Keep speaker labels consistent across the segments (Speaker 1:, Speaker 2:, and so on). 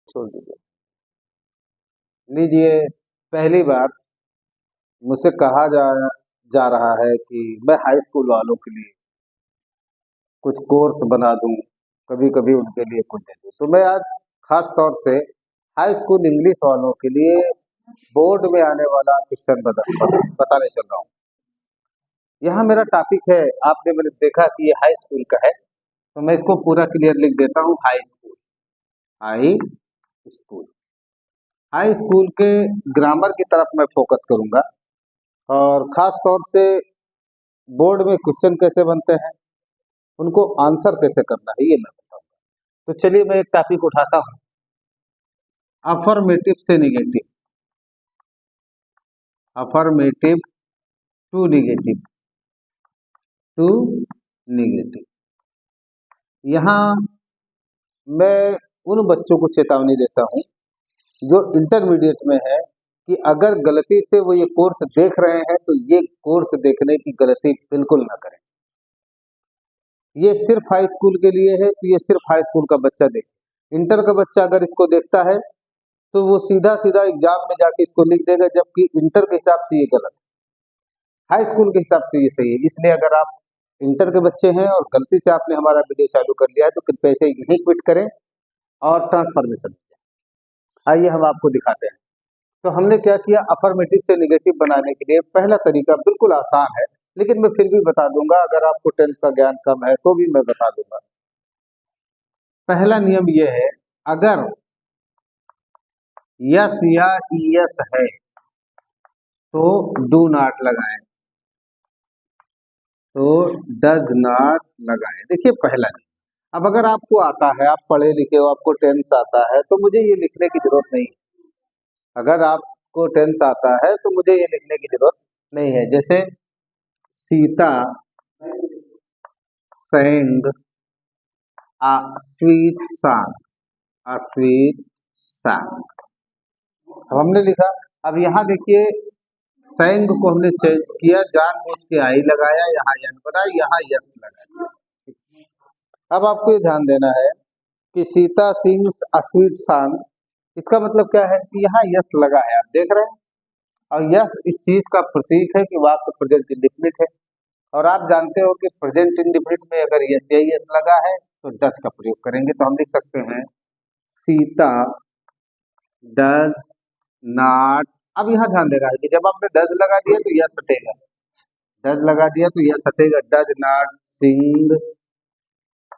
Speaker 1: छोड़ दीजिए। लीजिए, पहली बार मुझसे कहा जा रहा है कि मैं हाई स्कूल वालों के लिए कुछ कोर्स बना दूं, कभी कभी उनके लिए कुछ दे दूं। तो मैं आज खास तौर से हाई स्कूल इंग्लिश वालों के लिए बोर्ड में आने वाला क्वेश्चन बताने चल रहा हूँ। यहाँ मेरा टॉपिक है, आपने मैंने देखा कि ये हाई स्कूल का है, तो मैं इसको पूरा क्लियर लिख देता हूँ। High school, high school, high school के ग्रामर की तरफ मैं फोकस करूंगा और खास तौर से बोर्ड में क्वेश्चन कैसे बनते हैं, उनको आंसर कैसे करना है, ये मैं बताऊंगा। तो चलिए मैं एक टॉपिक उठाता हूँ, अफर्मेटिव से negative, affirmative to negative, to negative. यहाँ मैं उन बच्चों को चेतावनी देता हूँ जो इंटरमीडिएट में है कि अगर गलती से वो ये कोर्स देख रहे हैं तो ये कोर्स देखने की गलती बिल्कुल ना करें। ये सिर्फ हाई स्कूल के लिए है, तो ये सिर्फ हाई स्कूल का बच्चा देखे। इंटर का बच्चा अगर इसको देखता है तो वो सीधा सीधा एग्जाम में जाके इसको लिख देगा, जबकि इंटर के हिसाब से ये गलत है, हाई स्कूल के हिसाब से ये सही है। इसलिए अगर आप इंटर के बच्चे हैं और गलती से आपने हमारा वीडियो चालू कर लिया है तो कृपया इसे यहीं क्विट करें और ट्रांसफॉर्मेशन में जाएं। आइए हम आपको दिखाते हैं। तो हमने क्या किया, अफर्मेटिव से निगेटिव बनाने के लिए पहला तरीका बिल्कुल आसान है, लेकिन मैं फिर भी बता दूंगा, अगर आपको टेंस का ज्ञान कम है तो भी मैं बता दूंगा। पहला नियम यह है, अगर यस या ईएस है तो डू नॉट लगाएं, तो डज नॉट लगाएं। देखिए पहला नियम। अब अगर आपको आता है, आप पढ़े लिखे हो, आपको टेंस आता है, तो मुझे ये लिखने की जरूरत नहीं है। अगर आपको टेंस आता है तो मुझे ये लिखने की जरूरत नहीं है। जैसे Sita sang a sweet song, a sweet song। अब हमने लिखा, अब यहाँ देखिए sang को हमने चेंज किया, जानबूझ के आई लगाया, यहाँ यन बना, यहाँ यस लगाया। अब आपको ये ध्यान देना है कि Sita sings a sweet song, इसका मतलब क्या है कि यहाँ यस लगा है, आप देख रहे हैं। और यस इस चीज का प्रतीक है कि वाक्य प्रेजेंट इंडेफिनिट है, और आप जानते हो कि प्रेजेंट इंडेफिनिट में अगर यस या यस लगा है तो डज का प्रयोग करेंगे। तो हम लिख सकते हैं सीता डज नॉट। अब यहाँ ध्यान देना है कि जब आपने डज लगा दिया तो यस हटेगा, डज लगा दिया तो यस हटेगा। Does not sing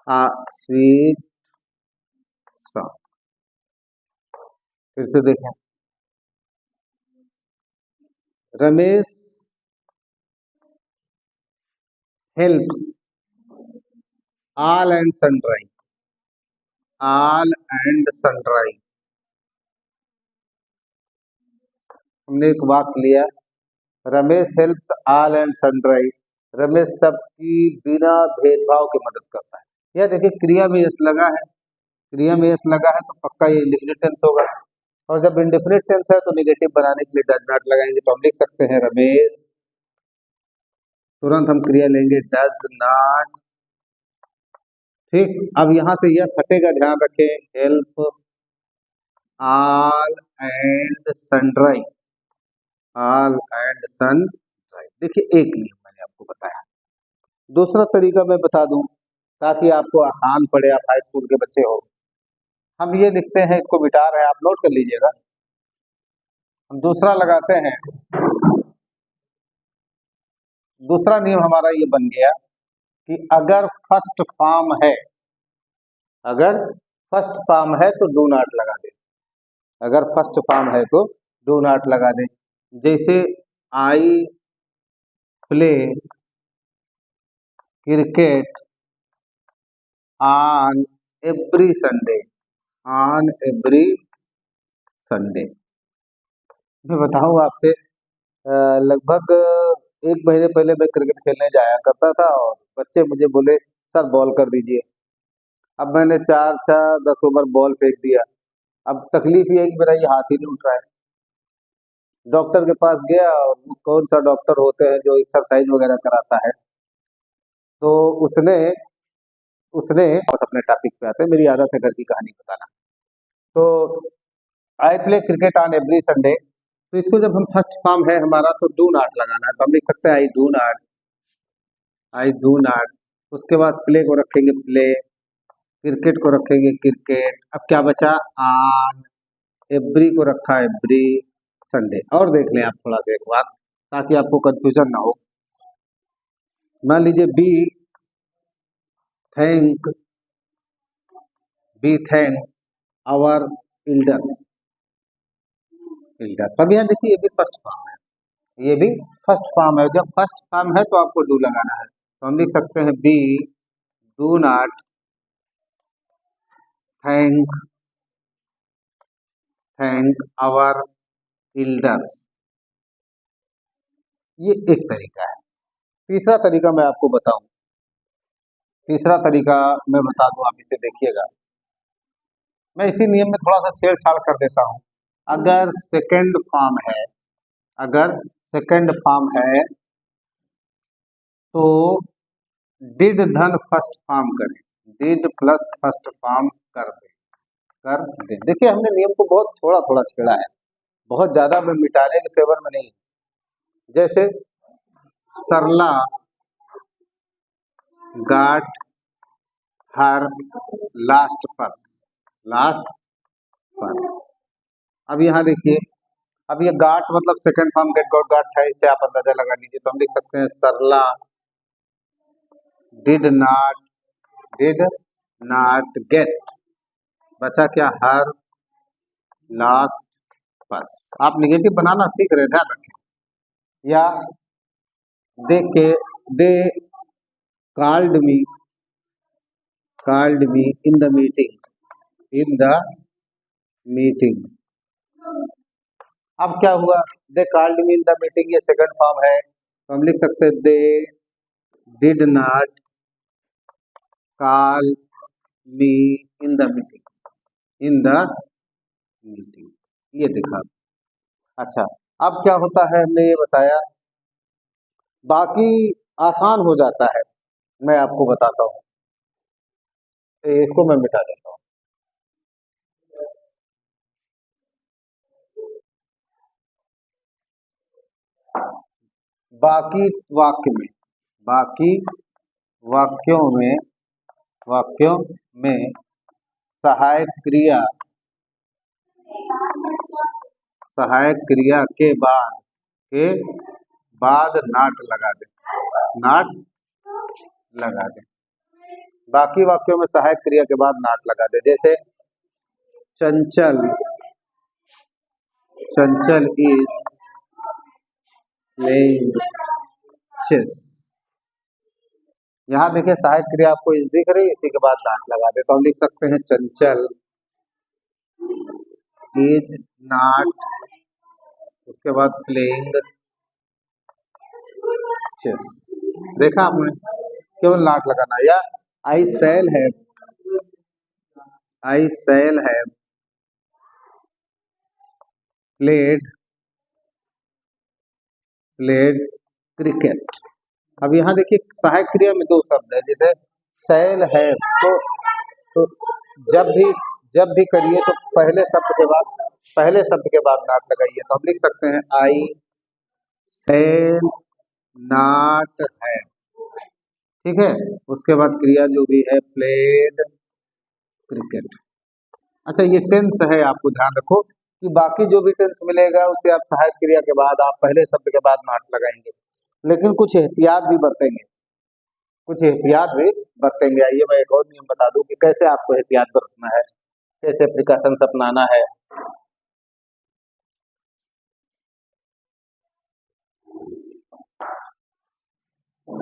Speaker 1: a sweet song. फिर से देखें, Ramesh helps all and sundry, all and sundry. हमने एक वाक्य लिया, Ramesh helps all and sundry, Ramesh सबकी बिना भेदभाव के मदद करता है। यह देखिए क्रिया में यस लगा है, क्रिया में यस लगा है तो पक्का ये इंडेफिनिट टेंस होगा, और जब इंडेफिनिट टेंस है तो नेगेटिव बनाने के लिए डज नॉट लगाएंगे। तो हम लिख सकते हैं रमेश, तुरंत हम क्रिया लेंगे डज नॉट। ठीक, अब यहाँ से यस हटेगा, ध्यान रखें, help all and sundry, all and sundry. देखिए एक नियम मैंने आपको बताया। दूसरा तरीका मैं बता दूं ताकि आपको आसान पड़े, आप हाई स्कूल के बच्चे हो। हम ये लिखते हैं, इसको मिटा रहे हैं, आप नोट कर लीजिएगा। हम दूसरा लगाते हैं, दूसरा नियम हमारा ये बन गया कि अगर फर्स्ट फॉर्म है, अगर फर्स्ट फॉर्म है तो डू नॉट लगा दें, अगर फर्स्ट फॉर्म है तो डू नॉट लगा दें। जैसे I play cricket on every Sunday, on every Sunday. मैं बताऊं आपसे, लगभग एक महीने पहले मैं क्रिकेट खेलने जाया करता था और बच्चे मुझे बोले सर बॉल कर दीजिए। अब मैंने 4 6 10 ओवर बॉल फेंक दिया। अब तकलीफ ये है कि मेरा ये हाथ ही नहीं उठ रहा है। डॉक्टर के पास गया, और वो कौन सा डॉक्टर होते हैं जो एक्सरसाइज वगैरह कराता है, तो उसने उसने बस अपने टॉपिक पे आते हैं, मेरी आदत है घर की कहानी बताना। तो I play cricket on every Sunday, तो इसको जब हम फर्स्ट फॉर्म है हमारा तो डू नॉट लगाना है, तो हम लिख सकते हैं I do not, I do not. उसके बाद प्ले को रखेंगे प्ले, क्रिकेट को रखेंगे क्रिकेट। अब क्या बचा, ऑन, एवरी को रखा एवरी संडे। और देख लें आप थोड़ा सा एक बार, ताकि आपको कंफ्यूजन ना हो। मान लीजिए be thank, be thank our elders, elders. अब यहाँ देखिए ये भी फर्स्ट फॉर्म है, ये भी फर्स्ट फॉर्म है। जब फर्स्ट फॉर्म है तो आपको डू लगाना है, तो हम लिख सकते हैं be do not thank, thank our elders. ये एक तरीका है। तीसरा तरीका मैं आपको बताऊं, तीसरा तरीका मैं बता दूं, आप इसे देखिएगा। मैं इसी नियम में थोड़ा सा छेड़छाड़ कर देता हूं। अगर सेकंड फॉर्म है, अगर सेकंड फॉर्म है तो डिड धन फर्स्ट फॉर्म करें, डिड प्लस फर्स्ट फॉर्म कर दे, कर दे। देखिए हमने नियम को बहुत थोड़ा थोड़ा छेड़ा है, बहुत ज्यादा मैं मिटाने के फेवर में नहीं। जैसे सरला गाट her last purse, last purse. अब यहाँ देखिए, अब ये गाट मतलब सेकंड फॉर्म गेट गॉट गाट है, इससे आप अंदाजा लगा लीजिए। तो हम लिख सकते हैं सरला डिड नॉट गेट, बचा क्या, हर लास्ट पर्स। आप निगेटिव बनाना सीख रहे, ध्यान रखें। या they called me in the meeting, in the meeting. अब क्या हुआ, they called me in the meeting, ये सेकंड फॉर्म है, तो हम लिख सकते हैं they did not call me in the meeting, in the meeting. ये देखा। अच्छा, अब क्या होता है, हमने ये बताया, बाकी आसान हो जाता है। मैं आपको बताता हूँ, इसको मैं मिटा देता हूँ। बाकी वाक्य में, बाकी वाक्यों में सहायक क्रिया के बाद नॉट लगा दे, नॉट लगा दे। बाकी वाक्यों में सहायक क्रिया के बाद नॉट लगा दे। जैसे चंचल इज प्लेइंग चेस। यहाँ देखिए सहायक क्रिया आपको इस दिख रही है, इसी के बाद नॉट लगा दे, तो हम लिख सकते हैं चंचल इज नॉट, उसके बाद प्लेइंग चेस। देखा आपने, केवल नॉट लगाना। या आई शैल हैव प्लेड क्रिकेट। अब यहाँ देखिए सहायक क्रिया में दो शब्द है, जैसे शैल है, तो जब भी करिए तो पहले शब्द के बाद नॉट लगाइए। तो हम लिख सकते हैं आई शैल नॉट है, ठीक है। उसके बाद क्रिया जो भी है प्लेड क्रिकेट। अच्छा, ये टेंस है, आपको ध्यान रखो कि बाकी जो भी टेंस मिलेगा उसे आप सहायक क्रिया के बाद, आप पहले शब्द के बाद नॉट लगाएंगे, लेकिन कुछ एहतियात भी बरतेंगे, कुछ एहतियात भी बरतेंगे। आइए मैं एक और नियम बता दूं कि कैसे आपको एहतियात बरतना है, कैसे प्रिकॉशंस अपनाना है।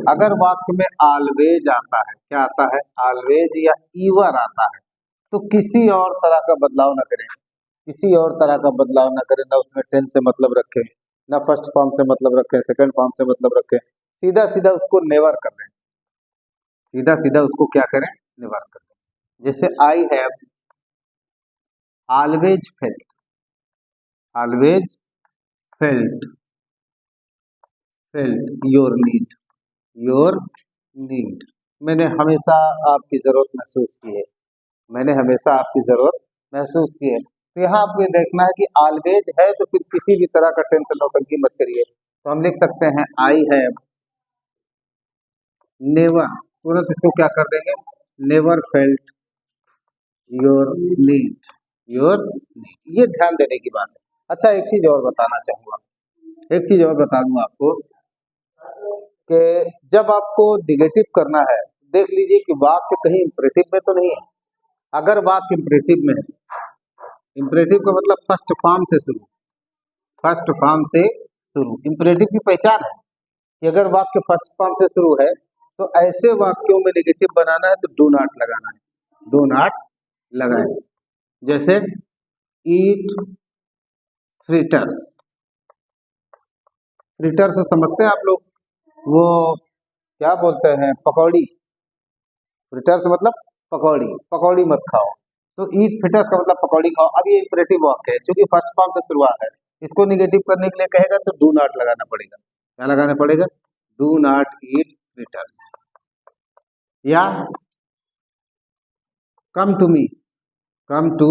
Speaker 1: अगर वाक्य में ऑलवेज आता है, क्या आता है, ऑलवेज या ईवर आता है, तो किसी और तरह का बदलाव न करें, किसी और तरह का बदलाव न करें। ना उसमें टेंस से मतलब रखें, ना फर्स्ट फॉर्म से मतलब रखें, सेकंड फॉर्म से मतलब रखें। सीधा सीधा उसको नेवर कर दें, सीधा सीधा उसको क्या करें, नेवर कर दें। जैसे I have always felt, always felt your need. मैंने हमेशा आपकी जरूरत महसूस की है, मैंने हमेशा आपकी जरूरत महसूस किए। तो यहाँ आपको ये देखना है कि ऑलवेज है तो फिर किसी भी तरह का टेंशन नौटंकी मत करिए। तो हम लिख सकते हैं आई हैव नेवर, तुरंत इसको क्या कर देंगे, never felt your need, your need, ये ध्यान देने की बात है। अच्छा एक चीज और बताना चाहूंगा, एक चीज और बता दूं आपको कि जब आपको निगेटिव करना है, देख लीजिए कि वाक्य कहीं इंपरेटिव में तो नहीं है। अगर वाक्य इंपरेटिव में है, इंपरेटिव का मतलब फर्स्ट फॉर्म से शुरू, फर्स्ट फॉर्म से शुरू, इंपरेटिव की पहचान है कि अगर वाक्य फर्स्ट फॉर्म से शुरू है तो ऐसे वाक्यों में नेगेटिव बनाना है तो डू नॉट लगाना है, डू नॉट लगाए। जैसे ईट फ्रिटर्स, फ्रिटर्स समझते हैं आप लोग, वो क्या बोलते हैं, पकौड़ी, फ्रिटर्स मतलब पकौड़ी, पकौड़ी मत खाओ, तो ईट फ्रिटर्स का मतलब पकौड़ी खाओ। अब ये इंपरेटिव वाक्य है, क्योंकि फर्स्ट फॉर्म से शुरुआत है, इसको निगेटिव करने के लिए कहेगा तो डू नॉट लगाना पड़ेगा। क्या लगाना पड़ेगा, डू नॉट ईट फ्रिटर्स, या कम टू मी, कम टू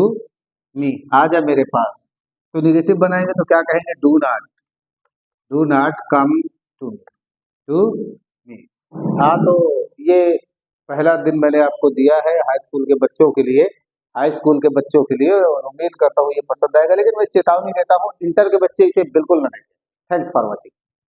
Speaker 1: मी, आ जा मेरे पास, तो निगेटिव बनाएंगे तो क्या कहेंगे, do not come to me, to me. हाँ तो ये पहला दिन मैंने आपको दिया है हाई स्कूल के बच्चों के लिए, हाई स्कूल के बच्चों के लिए, और उम्मीद करता हूँ ये पसंद आएगा। लेकिन मैं चेतावनी देता हूँ, इंटर के बच्चे इसे बिल्कुल न देखें। Thanks for watching.